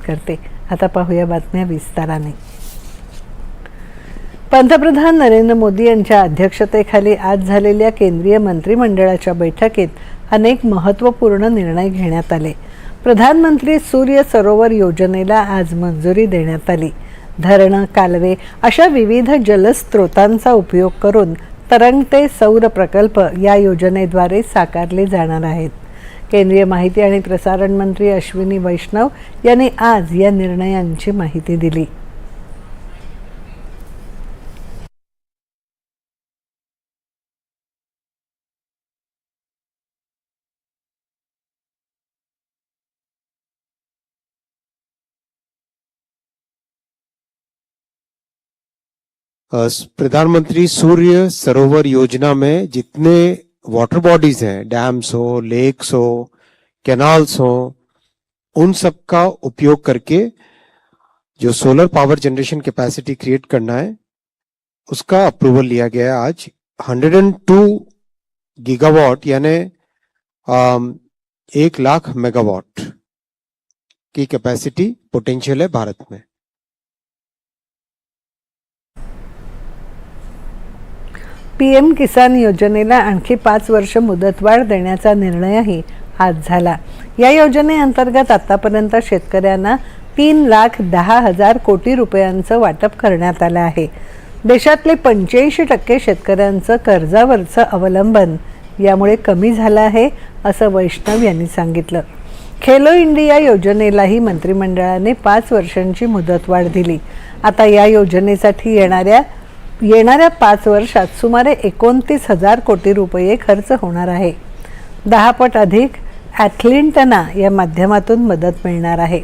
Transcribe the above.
करते. आता पाहूया बातम्या विस्ताराने. पंतप्रधान नरेंद्र मोदी यांच्या अध्यक्षतेखाली आज झालेल्या केंद्रीय मंत्रिमंडळाच्या बैठकीत अनेक महत्त्वपूर्ण निर्णय घेण्यात आले. प्रधानमंत्री सूर्य सरोवर योजनेला आज मंजुरी देण्यात आली. धरणं, कालवे अशा विविध जलस्रोतांचा उपयोग करून तरंगते सौर प्रकल्प या योजनेद्वारे साकारले जाणार आहेत. केंद्रीय माहिती आणि प्रसारण मंत्री अश्विनी वैष्णव यांनी आज या निर्णयांची माहिती दिली. प्रधानमंत्री सूर्य सरोवर योजना में जितने वाटर बॉडीज हैं, डैम्स हो, लेक्स हो, कैनाल्स हो, उन सब का उपयोग करके जो solar power generation capacity create करना है उसका अप्रूवल लिया गया है आज. 102 गीगावाट यानी 1 लाख मेगावाट की कैपेसिटी पोटेंशियल है भारत में. PM किसान योजनेला आणखी 5 वर्ष मुदतवाढ देण्याचा निर्णयही आज झाला. या योजनेअंतर्गत आतापर्यंत शेतकऱ्यांना 3,10,000 कोटी रुपयांचं वाटप करण्यात आलं आहे. देशातले 85% शेतकऱ्यांचं कर्जावरचं अवलंबन यामुळे कमी झालं आहे, असं वैष्णव यांनी सांगितलं. खेलो इंडिया योजनेलाही मंत्रिमंडळाने 5 वर्षांची मुदतवाढ दिली. आता या योजनेसाठी येणाऱ्या 5 वर्षात सुमारे 29,000 कोटी रुपये खर्च होणार आहे. 10 पट अधिक ॲथलिंटना या माध्यमातून मदत मिळणार आहे.